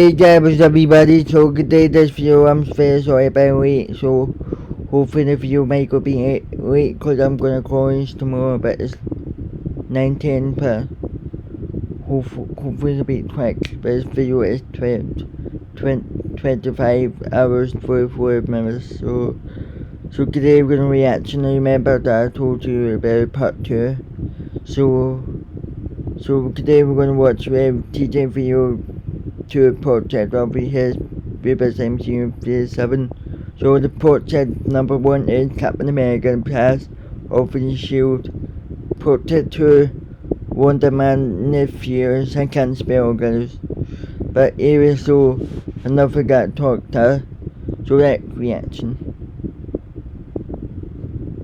Hey guys, everybody, so today this video I'm very sorry about late, so hopefully the video might go be late because I'm gonna close tomorrow, but it's 9:10 per. Hopefully it'll be quick, but this video is 25 hours 44 minutes, so today we're gonna reaction. I remember that I told you about part 2, so today we're gonna watch JTVideos 2 project of his previous MCU Phase 7. So the project number 1 is Captain America Pass of the Shield. Project 2, Wonder Man Nephews. I can't spell guys. But anyway, so enough of that talk there. So that reaction.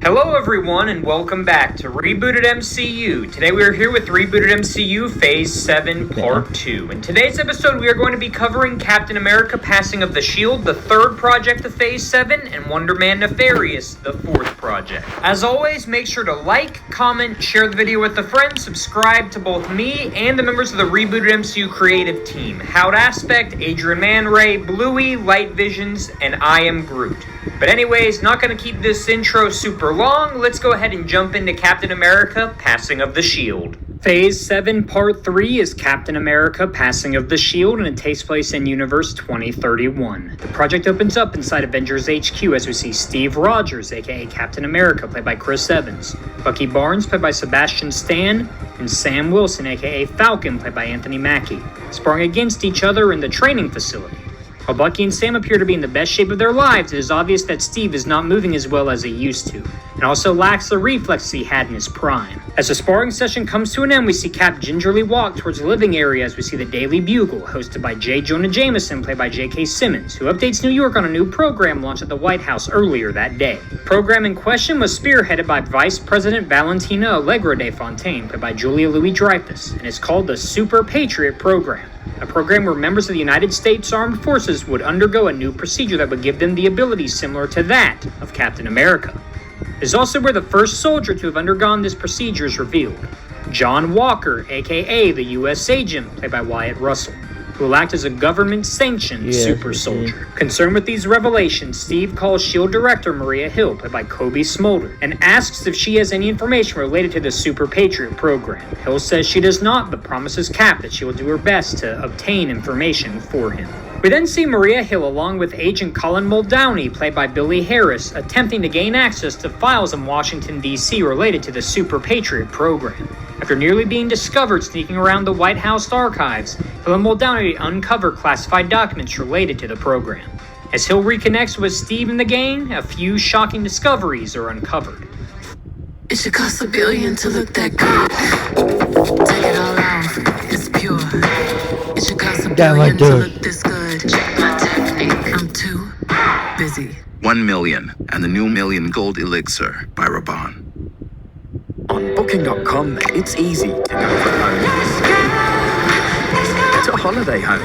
Hello everyone and welcome back to Rebooted MCU. Today we are here with Rebooted MCU Phase 7 Part 2. In today's episode we are going to be covering Captain America Passing of the Shield, the 3rd project of Phase 7, and Wonder Man Nefarious, the 4th project. As always, make sure to like, comment, share the video with a friend, subscribe to both me and the members of the Rebooted MCU creative team. Howd Aspect, Adrian Man Ray, Bluey, Light Visions, and I Am Groot. But anyways, not going to keep this intro super long, let's go ahead and jump into Captain America Passing of the Shield. Phase 7 Part 3 is Captain America Passing of the Shield, and it takes place in Universe 2031. The project opens up inside Avengers HQ as we see Steve Rogers, aka Captain America, played by Chris Evans, Bucky Barnes, played by Sebastian Stan, and Sam Wilson, aka Falcon, played by Anthony Mackie, sparring against each other in the training facility. While Bucky and Sam appear to be in the best shape of their lives, it is obvious that Steve is not moving as well as he used to, and also lacks the reflexes he had in his prime. As the sparring session comes to an end, we see Cap gingerly walk towards the living area as we see the Daily Bugle, hosted by J. Jonah Jameson, played by J.K. Simmons, who updates New York on a new program launched at the White House earlier that day. The program in question was spearheaded by Vice President Valentina Allegra de Fontaine, played by Julia Louis-Dreyfus, and is called the Super Patriot Program. A program where members of the United States Armed Forces would undergo a new procedure that would give them the abilities similar to that of Captain America. It is also where the first soldier to have undergone this procedure is revealed, John Walker, aka the U.S. Agent, played by Wyatt Russell, who will act as a government-sanctioned super soldier. Concerned with these revelations, Steve calls S.H.I.E.L.D. Director Maria Hill, played by Kobe Smolder, and asks if she has any information related to the Super Patriot program. Hill says she does not, but promises Cap that she will do her best to obtain information for him. We then see Maria Hill along with Agent Colin Muldowney, played by Billy Harris, attempting to gain access to files in Washington, D.C. related to the Super Patriot program. After nearly being discovered sneaking around the White House archives, Hill and Muldowney uncover classified documents related to the program. As Hill reconnects with Steve and the gang, a few shocking discoveries are uncovered. It should cost $1 billion to look that good. Take it all off, it's pure. It should cost $1 billion to look this good. Check my technique. I'm too busy. 1 million and the new million gold elixir by Raban. On Booking.com, it's easy to go for home. It's a holiday home.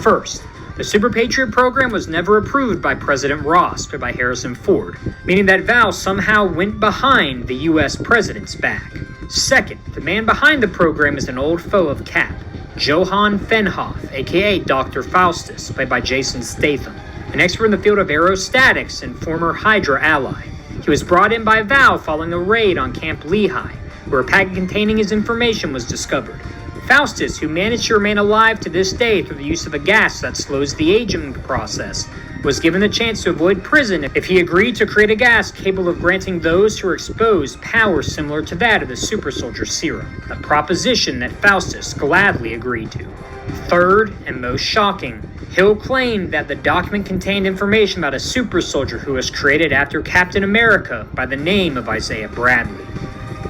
First, the Super Patriot program was never approved by President Ross, played by Harrison Ford, meaning that Val somehow went behind the U.S. president's back. Second, the man behind the program is an old foe of Cap, Johann Fenhoff, aka Dr. Faustus, played by Jason Statham, an expert in the field of aerostatics and former Hydra ally. He was brought in by Val following a raid on Camp Lehigh, where a packet containing his information was discovered. Faustus, who managed to remain alive to this day through the use of a gas that slows the aging process, was given the chance to avoid prison if he agreed to create a gas capable of granting those who are exposed powers similar to that of the super soldier serum, a proposition that Faustus gladly agreed to. Third, and most shocking, Hill claimed that the document contained information about a super soldier who was created after Captain America by the name of Isaiah Bradley.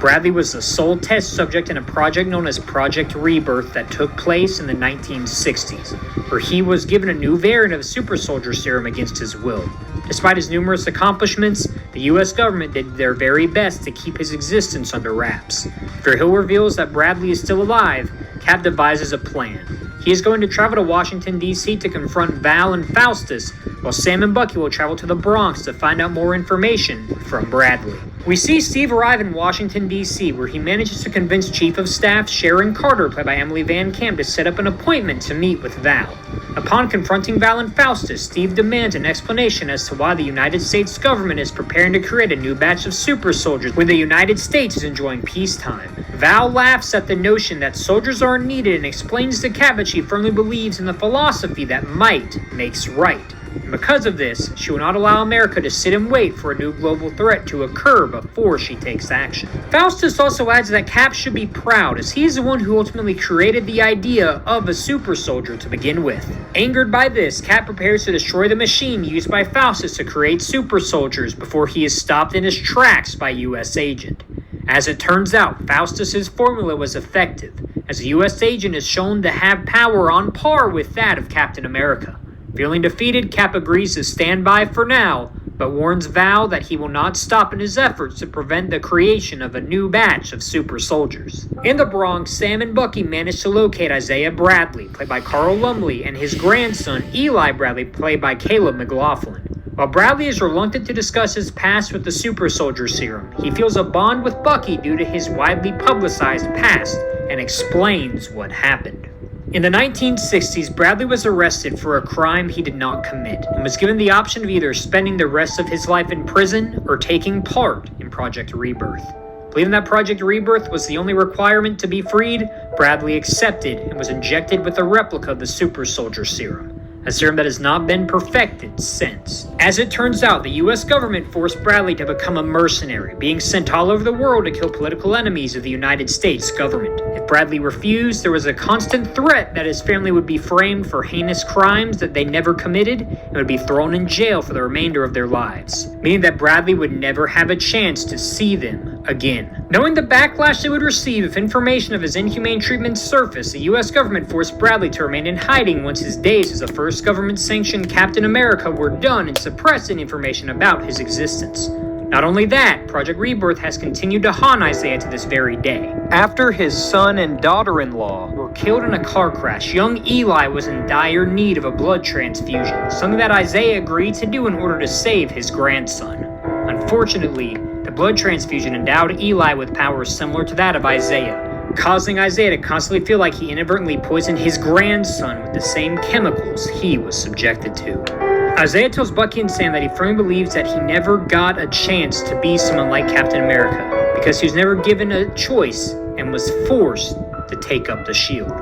Bradley was the sole test subject in a project known as Project Rebirth that took place in the 1960s, where he was given a new variant of the super soldier serum against his will. Despite his numerous accomplishments, the US government did their very best to keep his existence under wraps. After Hill reveals that Bradley is still alive, Cap devises a plan. He is going to travel to Washington, D.C. to confront Val and Faustus, while Sam and Bucky will travel to the Bronx to find out more information from Bradley. We see Steve arrive in Washington, D.C., where he manages to convince Chief of Staff Sharon Carter, played by Emily Van Camp, to set up an appointment to meet with Val. Upon confronting Val and Faustus, Steve demands an explanation as to why the United States government is preparing to create a new batch of super soldiers when the United States is enjoying peacetime. Val laughs at the notion that soldiers aren't needed and explains to Cap that she firmly believes in the philosophy that might makes right. And because of this, she will not allow America to sit and wait for a new global threat to occur before she takes action. Faustus also adds that Cap should be proud, as he is the one who ultimately created the idea of a super soldier to begin with. Angered by this, Cap prepares to destroy the machine used by Faustus to create super soldiers before he is stopped in his tracks by a U.S. agent. As it turns out, Faustus's formula was effective, as a U.S. agent is shown to have power on par with that of Captain America. Feeling defeated, Cap agrees to stand by for now, but warns Val that he will not stop in his efforts to prevent the creation of a new batch of super soldiers. In the Bronx, Sam and Bucky manage to locate Isaiah Bradley, played by Carl Lumley, and his grandson, Eli Bradley, played by Caleb McLaughlin. While Bradley is reluctant to discuss his past with the super soldier serum, he feels a bond with Bucky due to his widely publicized past and explains what happened. In the 1960s, Bradley was arrested for a crime he did not commit and was given the option of either spending the rest of his life in prison or taking part in Project Rebirth. Believing that Project Rebirth was the only requirement to be freed, Bradley accepted and was injected with a replica of the super soldier serum, a serum that has not been perfected since. As it turns out, the US government forced Bradley to become a mercenary, being sent all over the world to kill political enemies of the United States government. If Bradley refused, there was a constant threat that his family would be framed for heinous crimes that they never committed and would be thrown in jail for the remainder of their lives, meaning that Bradley would never have a chance to see them again. Knowing the backlash they would receive if information of his inhumane treatment surfaced, the US government forced Bradley to remain in hiding once his days as the first government-sanctioned Captain America were done and suppressing information about his existence. Not only that, Project Rebirth has continued to haunt Isaiah to this very day. After his son and daughter-in-law were killed in a car crash, young Eli was in dire need of a blood transfusion, something that Isaiah agreed to do in order to save his grandson. Unfortunately, the blood transfusion endowed Eli with powers similar to that of Isaiah, causing Isaiah to constantly feel like he inadvertently poisoned his grandson with the same chemicals he was subjected to. Isaiah tells Bucky and Sam that he firmly believes that he never got a chance to be someone like Captain America, because he was never given a choice and was forced to take up the shield.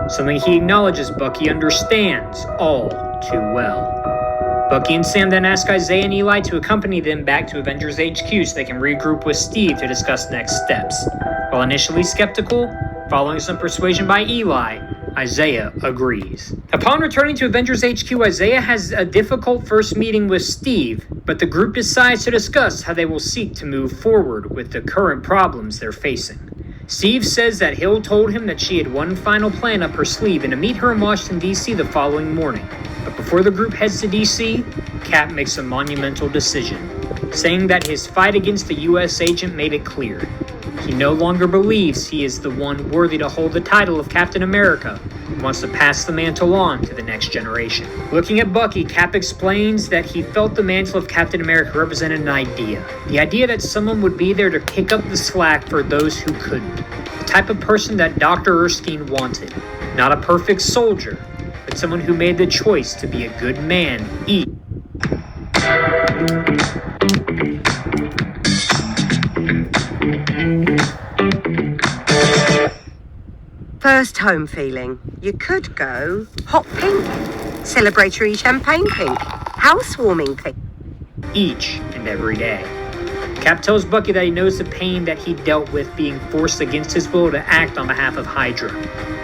Something he acknowledges Bucky understands all too well. Bucky and Sam then ask Isaiah and Eli to accompany them back to Avengers HQ so they can regroup with Steve to discuss next steps. While initially skeptical, following some persuasion by Eli, Isaiah agrees. Upon returning to Avengers HQ, Isaiah has a difficult first meeting with Steve, but the group decides to discuss how they will seek to move forward with the current problems they're facing. Steve says that Hill told him that she had one final plan up her sleeve and to meet her in Washington, D.C. the following morning. But before the group heads to D.C., Cap makes a monumental decision, saying that his fight against the U.S. agent made it clear. He no longer believes he is the one worthy to hold the title of Captain America and wants to pass the mantle on to the next generation. Looking at Bucky, Cap explains that he felt the mantle of Captain America represented an idea. The idea that someone would be there to pick up the slack for those who couldn't. The type of person that Dr. Erskine wanted. Not a perfect soldier, but someone who made the choice to be a good man. First home feeling. You could go hot pink, celebratory champagne pink, housewarming pink. Each and every day. Cap tells Bucky that he knows the pain that he dealt with being forced against his will to act on behalf of Hydra.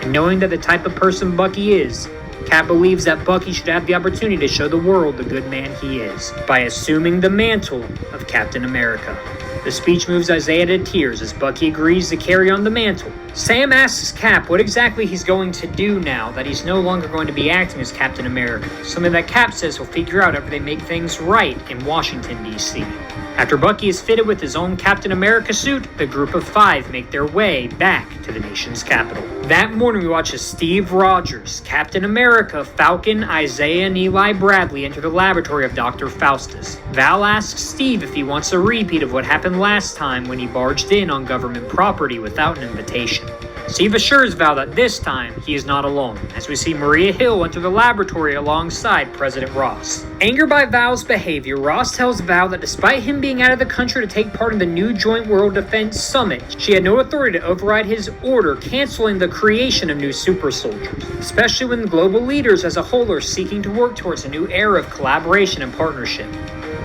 And knowing that the type of person Bucky is, Cap believes that Bucky should have the opportunity to show the world the good man he is by assuming the mantle of Captain America. The speech moves Isaiah to tears as Bucky agrees to carry on the mantle. Sam asks Cap what exactly he's going to do now that he's no longer going to be acting as Captain America, something that Cap says he'll figure out after they make things right in Washington, D.C. After Bucky is fitted with his own Captain America suit, the group of 5 make their way back to the nation's capital. That morning, we watch as Steve Rogers, Captain America, Falcon, Isaiah, and Eli Bradley enter the laboratory of Dr. Faustus. Val asks Steve if he wants a repeat of what happened last time when he barged in on government property without an invitation. Steve assures Val that this time he is not alone, as we see Maria Hill enter the laboratory alongside President Ross. Angered by Val's behavior, Ross tells Val that despite him being out of the country to take part in the new Joint World Defense Summit, she had no authority to override his order canceling the creation of new super soldiers, especially when global leaders as a whole are seeking to work towards a new era of collaboration and partnership.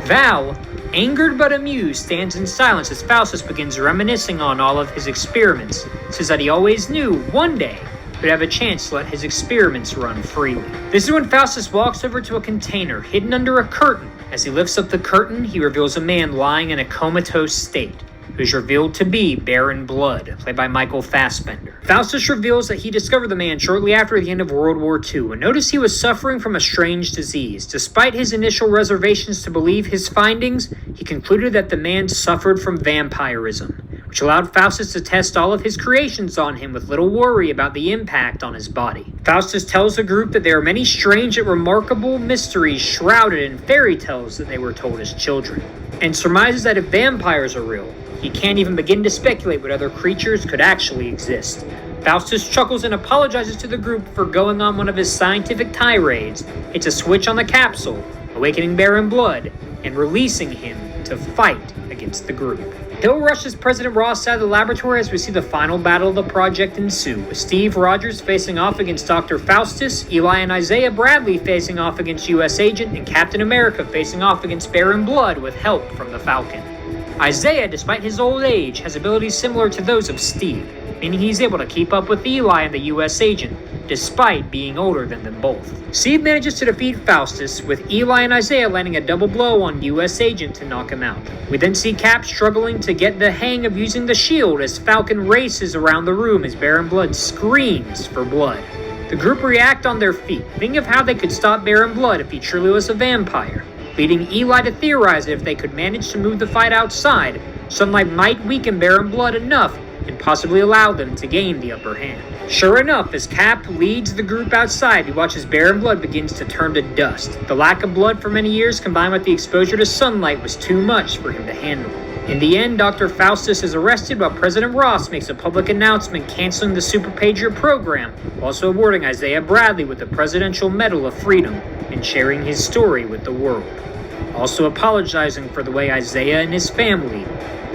Val, angered but amused, stands in silence as Faustus begins reminiscing on all of his experiments, says that he always knew one day he would have a chance to let his experiments run freely. This is when Faustus walks over to a container hidden under a curtain. As he lifts up the curtain, he reveals a man lying in a comatose state, who's revealed to be Baron Blood, played by Michael Fassbender. Faustus reveals that he discovered the man shortly after the end of World War II and noticed he was suffering from a strange disease. Despite his initial reservations to believe his findings, he concluded that the man suffered from vampirism, which allowed Faustus to test all of his creations on him with little worry about the impact on his body. Faustus tells the group that there are many strange and remarkable mysteries shrouded in fairy tales that they were told as children, and surmises that if vampires are real, he can't even begin to speculate what other creatures could actually exist. Faustus chuckles and apologizes to the group for going on one of his scientific tirades. It's a switch on the capsule, awakening Baron Blood, and releasing him to fight against the group. Hill rushes President Ross out of the laboratory as we see the final battle of the project ensue, with Steve Rogers facing off against Dr. Faustus, Eli and Isaiah Bradley facing off against U.S. Agent, and Captain America facing off against Baron Blood with help from the Falcon. Isaiah, despite his old age, has abilities similar to those of Steve, meaning he's able to keep up with Eli and the U.S. Agent, despite being older than them both. Steve manages to defeat Faustus, with Eli and Isaiah landing a double blow on U.S. Agent to knock him out. We then see Cap struggling to get the hang of using the shield as Falcon races around the room as Baron Blood screams for blood. The group react on their feet, thinking of how they could stop Baron Blood if he truly was a vampire, leading Eli to theorize that if they could manage to move the fight outside, sunlight might weaken Baron Blood enough and possibly allow them to gain the upper hand. Sure enough, as Cap leads the group outside, we watch as Baron Blood begins to turn to dust. The lack of blood for many years combined with the exposure to sunlight was too much for him to handle. In the end, Dr. Faustus is arrested while President Ross makes a public announcement canceling the Super Pager program, also awarding Isaiah Bradley with the Presidential Medal of Freedom and sharing his story with the world, also apologizing for the way Isaiah and his family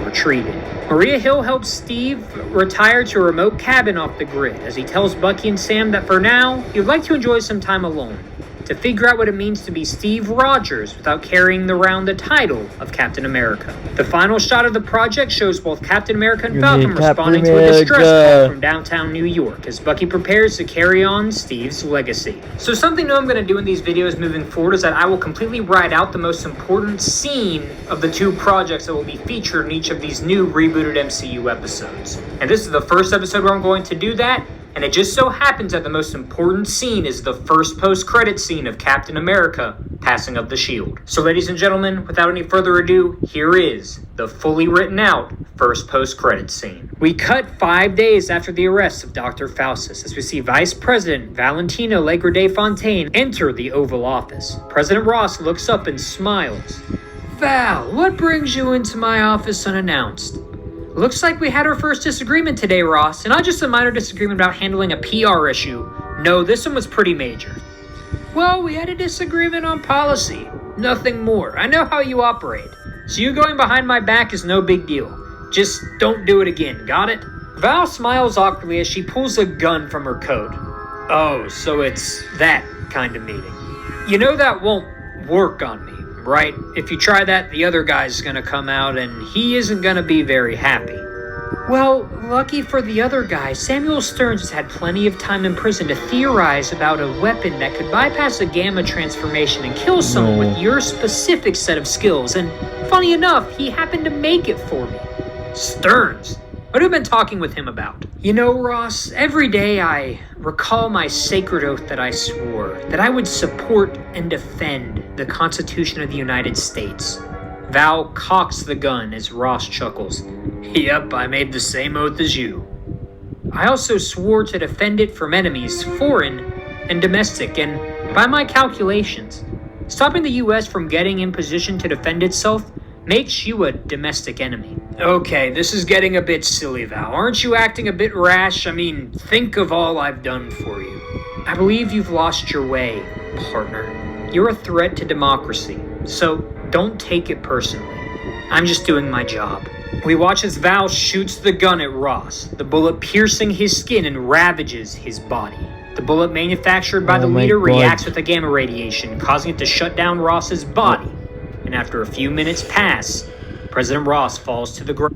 were treated. Maria Hill helps Steve retire to a remote cabin off the grid as he tells Bucky and Sam that for now, he would like to enjoy some time alone, to figure out what it means to be Steve Rogers without carrying around the title of Captain America. The final shot of the project shows both Captain America and Falcon responding to a distress call from downtown New York as Bucky prepares to carry on Steve's legacy. So something new I'm going to do in these videos moving forward is that I will completely write out the most important scene of the two projects that will be featured in each of these new rebooted MCU episodes. And this is the first episode where I'm going to do that. And it just so happens that the most important scene is the first post-credit scene of Captain America passing of the shield. So ladies and gentlemen, without any further ado, here is the fully written out first post-credit scene. We cut 5 days after the arrest of Dr. Faustus as we see Vice President Valentino Legre Fontaine enter the Oval Office. President Ross looks up and smiles. "Val, what brings you into my office unannounced?" "Looks like we had our first disagreement today, Ross, and not just a minor disagreement about handling a PR issue. No, this one was pretty major." "Well, we had a disagreement on policy. Nothing more. I know how you operate. So you going behind my back is no big deal. Just don't do it again, got it?" Val smiles awkwardly as she pulls a gun from her coat. "Oh, so it's that kind of meeting. You know that won't work on me, right? If you try that, the other guy's gonna come out and he isn't gonna be very happy." "Well, lucky for the other guy, Samuel Stearns has had plenty of time in prison to theorize about a weapon that could bypass a gamma transformation and kill someone with your specific set of skills, and funny enough, he happened to make it for me." "Stearns? What have you been talking with him about?" "You know, Ross, every day I recall my sacred oath that I swore that I would support and defend the Constitution of the United States." Val cocks the gun as Ross chuckles. "Yep, I made the same oath as you." I also swore to defend it from enemies, foreign and domestic, and by my calculations, stopping the US from getting in position to defend itself makes you a domestic enemy. Okay, this is getting a bit silly, Val. Aren't you acting a bit rash? I mean, think of all I've done for you. I believe you've lost your way, partner. You're a threat to democracy, so don't take it personally. I'm just doing my job. We watch as Val shoots the gun at Ross, the bullet piercing his skin and ravages his body. The bullet manufactured by the leader reacts with the gamma radiation, causing it to shut down Ross's body. And after a few minutes pass, President Ross falls to the ground.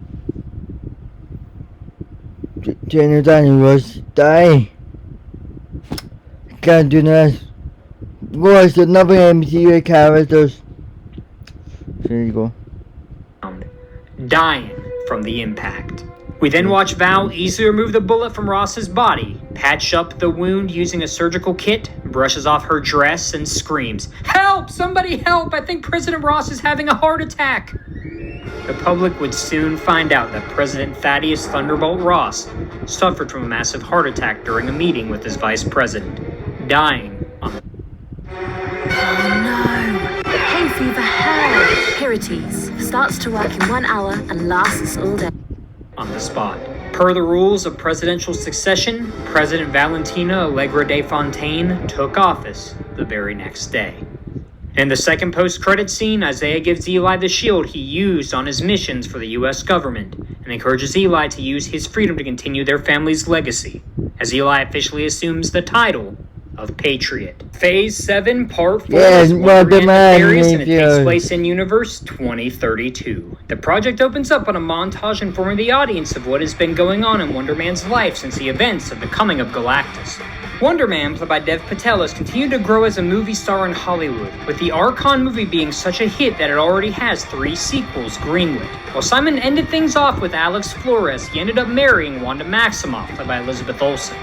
General Daniel Ross, die. Can't do that. Voice another MCU characters. There you go. Dying from the impact. We then watch Val easily remove the bullet from Ross's body, patch up the wound using a surgical kit, brushes off her dress, and screams, "Help! Somebody help! I think President Ross is having a heart attack!" The public would soon find out that President Thaddeus Thunderbolt Ross suffered from a massive heart attack during a meeting with his vice president, dying on the... Oh no! Hay fever hell! Pirites starts to work in 1 hour and lasts all day. On the spot. Per the rules of presidential succession, President Valentina Allegra de Fontaine took office the very next day. In the second post-credit scene, Isaiah gives Eli the shield he used on his missions for the US government and encourages Eli to use his freedom to continue their family's legacy, as Eli officially assumes the title of Patriot. Phase 7, Part 4 is Wonderman and it takes place in Universe 2032. The project opens up on a montage informing the audience of what has been going on in Wonder Man's life since the events of the coming of Galactus. Wonder Man, played by Dev Patel, has continued to grow as a movie star in Hollywood, with the Archon movie being such a hit that it already has 3 sequels greenlit. While Simon ended things off with Alex Flores, he ended up marrying Wanda Maximoff, played by Elizabeth Olsen.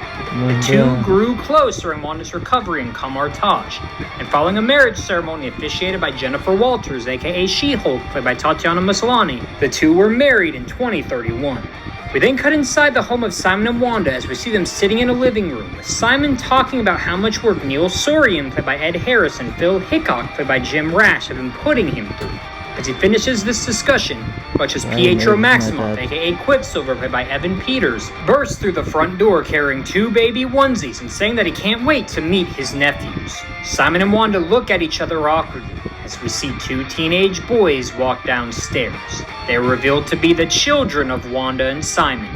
The two grew close during Wanda's recovery in Kamartaj, and following a marriage ceremony officiated by Jennifer Walters, aka She-Hulk, played by Tatiana Maslany, the two were married in 2031. We then cut inside the home of Simon and Wanda as we see them sitting in a living room, with Simon talking about how much work Neil Sorian, played by Ed Harris, and Phil Hickok, played by Jim Rash, have been putting him through. As he finishes this discussion, watch as Pietro Maximoff, aka Quicksilver, played by Evan Peters, bursts through the front door carrying 2 baby onesies and saying that he can't wait to meet his nephews. Simon and Wanda look at each other awkwardly as we see 2 teenage boys walk downstairs. They are revealed to be the children of Wanda and Simon,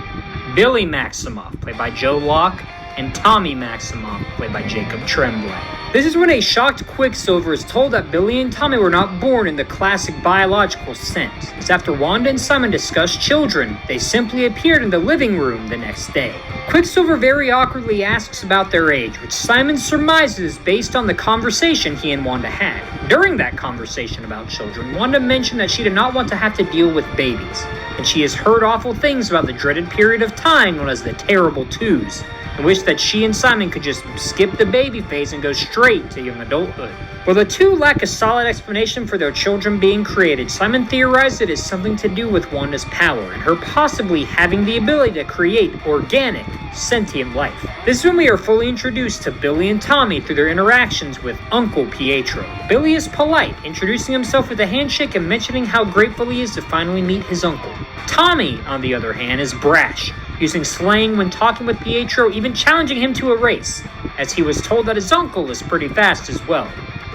Billy Maximoff, played by Joe Locke, and Tommy Maximoff, played by Jacob Tremblay. This is when a shocked Quicksilver is told that Billy and Tommy were not born in the classic biological sense, as after Wanda and Simon discussed children, they simply appeared in the living room the next day. Quicksilver very awkwardly asks about their age, which Simon surmises is based on the conversation he and Wanda had. During that conversation about children, Wanda mentioned that she did not want to have to deal with babies, and she has heard awful things about the dreaded period of time known as the Terrible Twos, and wished that she and Simon could just skip the baby phase and go straight to young adulthood. While the two lack a solid explanation for their children being created, Simon theorized it has something to do with Wanda's power and her possibly having the ability to create organic, sentient life. This is when we are fully introduced to Billy and Tommy through their interactions with Uncle Pietro. Billy is polite, introducing himself with a handshake and mentioning how grateful he is to finally meet his uncle. Tommy, on the other hand, is brash, using slang when talking with Pietro, even challenging him to a race, as he was told that his uncle is pretty fast as well.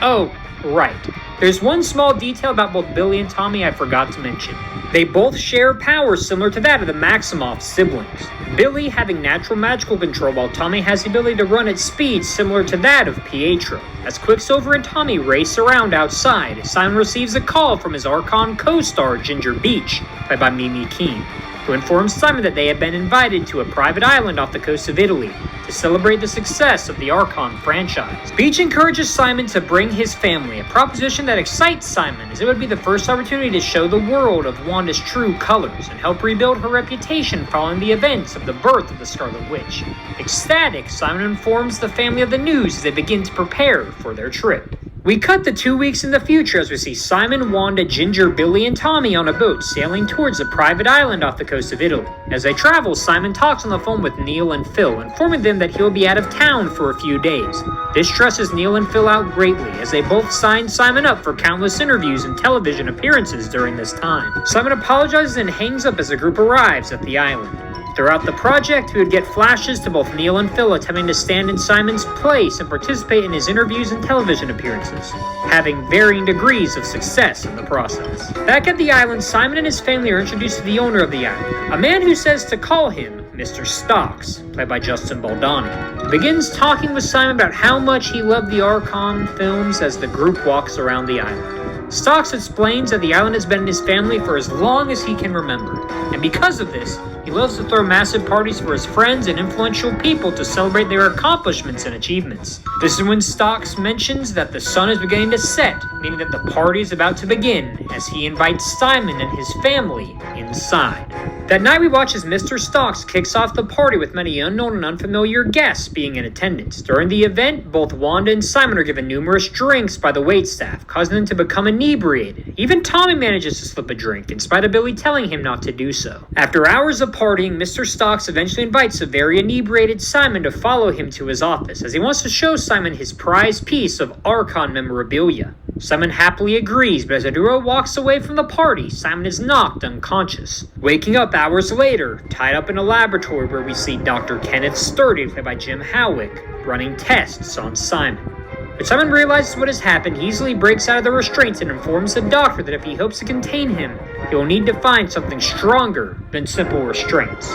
Oh, right. There's one small detail about both Billy and Tommy I forgot to mention. They both share powers similar to that of the Maximoff siblings. Billy having natural magical control, while Tommy has the ability to run at speeds similar to that of Pietro. As Quicksilver and Tommy race around outside, Simon receives a call from his Archon co-star Ginger Beach, played by Mimi Keene, who informs Simon that they have been invited to a private island off the coast of Italy to celebrate the success of the Archon franchise. Beach encourages Simon to bring his family, a proposition that excites Simon as it would be the first opportunity to show the world of Wanda's true colors and help rebuild her reputation following the events of the birth of the Scarlet Witch. Ecstatic, Simon informs the family of the news as they begin to prepare for their trip. We cut to 2 weeks in the future as we see Simon, Wanda, Ginger, Billy, and Tommy on a boat sailing towards a private island off the coast of Italy. As they travel, Simon talks on the phone with Neil and Phil, informing them that he'll be out of town for a few days. This stresses Neil and Phil out greatly, as they both sign Simon up for countless interviews and television appearances during this time. Simon apologizes and hangs up as the group arrives at the island. Throughout the project, we would get flashes to both Neil and Phil attempting to stand in Simon's place and participate in his interviews and television appearances, having varying degrees of success in the process. Back at the island, Simon and his family are introduced to the owner of the island, a man who says to call him Mr. Stocks, played by Justin Baldoni. He begins talking with Simon about how much he loved the Archon films as the group walks around the island. Stocks explains that the island has been in his family for as long as he can remember, and because of this, he loves to throw massive parties for his friends and influential people to celebrate their accomplishments and achievements. This is when Stocks mentions that the sun is beginning to set, meaning that the party is about to begin, as he invites Simon and his family inside. That night we watch as Mr. Stocks kicks off the party with many unknown and unfamiliar guests being in attendance. During the event, both Wanda and Simon are given numerous drinks by the waitstaff, causing them to become inebriated. Even Tommy manages to slip a drink, in spite of Billy telling him not to do so. After hours of partying, Mr. Stocks eventually invites a very inebriated Simon to follow him to his office, as he wants to show Simon his prized piece of Archon memorabilia. Simon happily agrees, but as the duo walks away from the party, Simon is knocked unconscious. Waking up hours later, tied up in a laboratory where we see Dr. Kenneth Sturdy, played by Jim Howick, running tests on Simon. When Simon realizes what has happened, he easily breaks out of the restraints and informs the doctor that if he hopes to contain him, he will need to find something stronger than simple restraints.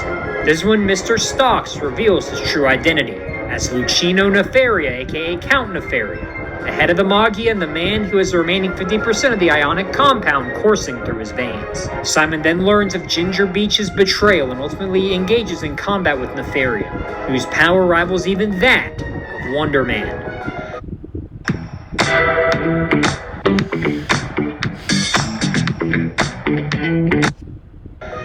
This is when Mr. Stocks reveals his true identity as Lucino Nefaria, aka Count Nefaria, the head of the Magia and the man who has the remaining 50% of the ionic compound coursing through his veins. Simon then learns of Ginger Beach's betrayal and ultimately engages in combat with Nefaria, whose power rivals even that of Wonder Man.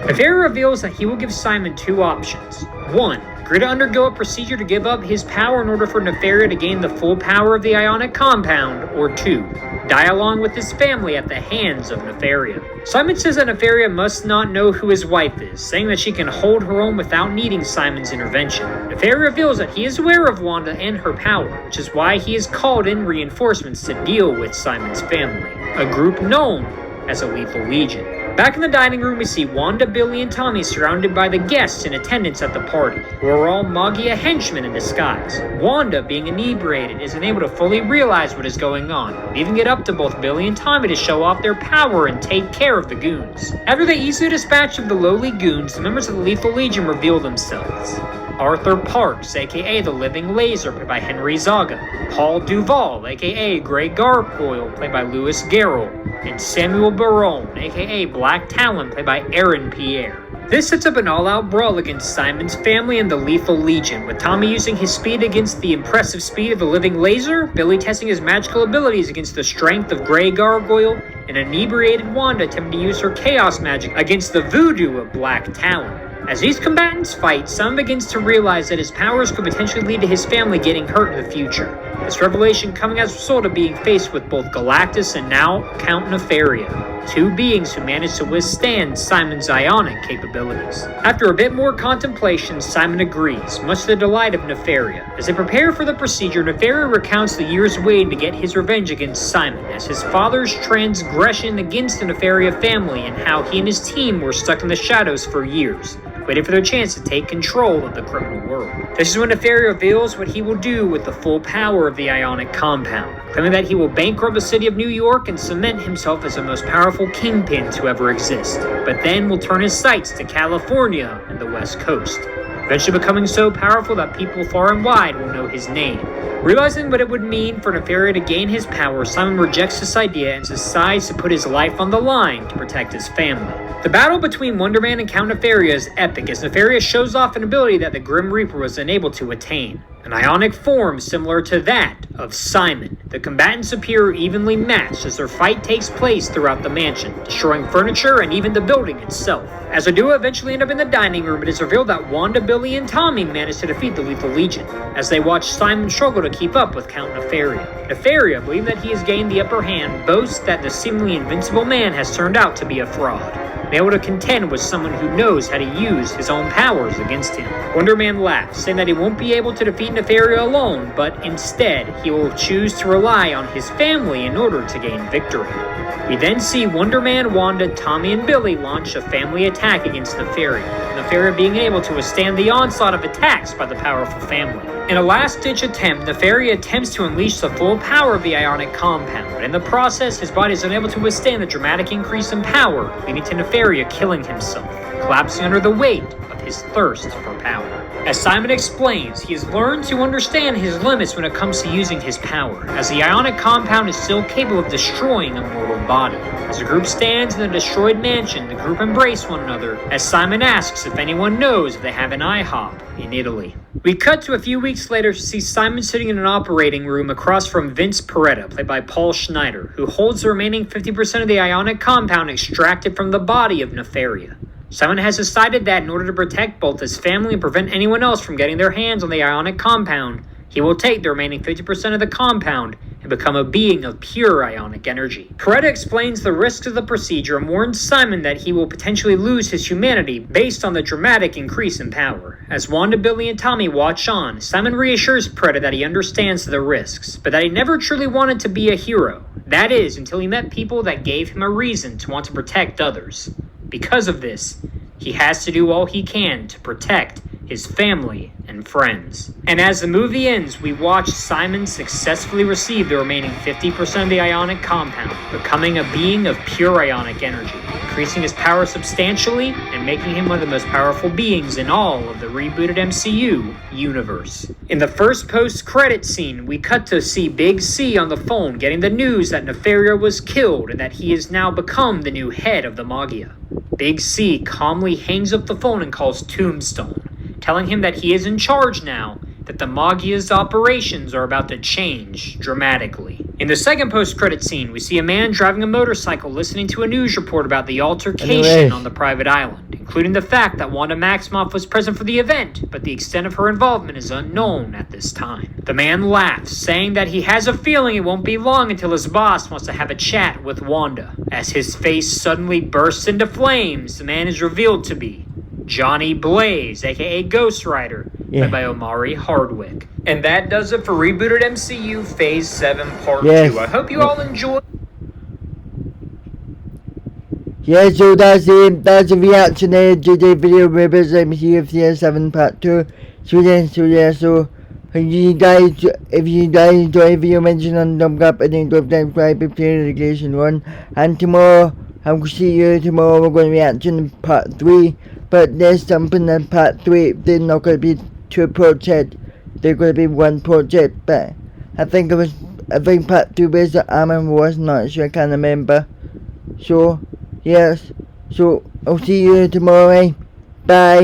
Nefaria reveals that he will give Simon two options. 1. Agree to undergo a procedure to give up his power in order for Nefaria to gain the full power of the ionic compound, or 2. Die along with his family at the hands of Nefaria. Simon says that Nefaria must not know who his wife is, saying that she can hold her own without needing Simon's intervention. Nefaria reveals that he is aware of Wanda and her power, which is why he has called in reinforcements to deal with Simon's family, a group known as a Lethal Legion. Back in the dining room, we see Wanda, Billy, and Tommy surrounded by the guests in attendance at the party, who are all Magia henchmen in disguise. Wanda, being inebriated, is unable to fully realize what is going on, leaving it up to both Billy and Tommy to show off their power and take care of the goons. After they easily dispatch of the lowly goons, the members of the Lethal Legion reveal themselves. Arthur Parks, aka the Living Laser, played by Henry Zaga, Paul Duvall, aka Grey Gargoyle, played by Louis Garrel, and Samuel Baron, aka Black Talon, played by Aaron Pierre. This sets up an all-out brawl against Simon's family and the Lethal Legion, with Tommy using his speed against the impressive speed of the Living Laser, Billy testing his magical abilities against the strength of Grey Gargoyle, and inebriated Wanda attempting to use her chaos magic against the voodoo of Black Talon. As these combatants fight, Simon begins to realize that his powers could potentially lead to his family getting hurt in the future. This revelation coming as a result of being faced with both Galactus and now Count Nefaria, two beings who managed to withstand Simon's ionic capabilities. After a bit more contemplation, Simon agrees, much to the delight of Nefaria. As they prepare for the procedure, Nefaria recounts the years waiting to get his revenge against Simon, as his father's transgression against the Nefaria family and how he and his team were stuck in the shadows for years, waiting for their chance to take control of the criminal world. This is when Nefaria reveals what he will do with the full power of the ionic compound, claiming that he will bankrupt the city of New York and cement himself as the most powerful kingpin to ever exist, but then will turn his sights to California and the West Coast, eventually becoming so powerful that people far and wide will know his name. Realizing what it would mean for Nefaria to gain his power, Simon rejects this idea and decides to put his life on the line to protect his family. The battle between Wonder Man and Count Nefaria is epic, as Nefaria shows off an ability that the Grim Reaper was unable to attain. an ionic form similar to that of Simon. The combatants appear evenly matched as their fight takes place throughout the mansion, destroying furniture and even the building itself. As the duo eventually end up in the dining room, it is revealed that Wanda, Billy, and Tommy managed to defeat the Lethal Legion, as they watch Simon struggle to keep up with Count Nefaria. Nefaria, believing that he has gained the upper hand, boasts that the seemingly invincible man has turned out to be a fraud, able to contend with someone who knows how to use his own powers against him. Wonder Man laughs, saying that he won't be able to defeat Nefaria alone, but instead, he will choose to rely on his family in order to gain victory. We then see Wonder Man, Wanda, Tommy, and Billy launch a family attack against Nefaria, Nefaria being able to withstand the onslaught of attacks by the powerful family. In a last-ditch attempt, Nefaria attempts to unleash the full power of the ionic compound, but in the process, his body is unable to withstand the dramatic increase in power, leading to Nefaria killing himself, collapsing under the weight of his thirst for power. As Simon explains, he has learned to understand his limits when it comes to using his power, as the ionic compound is still capable of destroying a mortal body. As the group stands in the destroyed mansion, the group embrace one another, as Simon asks if anyone knows if they have an IHOP in Italy. We cut to a few weeks later to see Simon sitting in an operating room across from Vince Peretta, played by Paul Schneider, who holds the remaining 50% of the ionic compound extracted from the body of Nefaria. Simon has decided that in order to protect both his family and prevent anyone else from getting their hands on the ionic compound, he will take the remaining 50% of the compound and become a being of pure ionic energy. Peretta explains the risks of the procedure and warns Simon that he will potentially lose his humanity based on the dramatic increase in power. As Wanda, Billy, and Tommy watch on, Simon reassures Peretta that he understands the risks, but that he never truly wanted to be a hero. That is, until he met people that gave him a reason to want to protect others. Because of this, he has to do all he can to protect his family and friends. And as the movie ends, we watch Simon successfully receive the remaining 50% of the ionic compound, becoming a being of pure ionic energy, increasing his power substantially and making him one of the most powerful beings in all of the rebooted MCU universe. In the first post-credit scene, we cut to see Big C on the phone getting the news that Nefaria was killed and that he has now become the new head of the Magia. Big C calmly hangs up the phone and calls Tombstone, telling him that he is in charge now, that the Magia's operations are about to change dramatically. In the second post-credit scene, we see a man driving a motorcycle listening to a news report about the altercation on the private island, including the fact that Wanda Maximoff was present for the event, but the extent of her involvement is unknown at this time. The man laughs, saying that he has a feeling it won't be long until his boss wants to have a chat with Wanda. As his face suddenly bursts into flames, the man is revealed to be Johnny Blaze, aka Ghost Rider, played by Omari Hardwick. And that does it for Rebooted MCU Phase 7 Part 2. I hope you all enjoyed. Yeah, so that's the reaction to today's video, Rebooted MCU Phase 7 Part 2. So if you guys enjoy the video, mention on thumbs up and then go subscribe if you're notification on. And tomorrow, I will see you tomorrow. We're going to react to Part 3. But there's something in Part 3. There's not going to be 2 projects. There's going to be 1 project. But I think Part 2 was the Armor Wars. Not sure. I can't remember. So yes. So I'll see you tomorrow. Bye.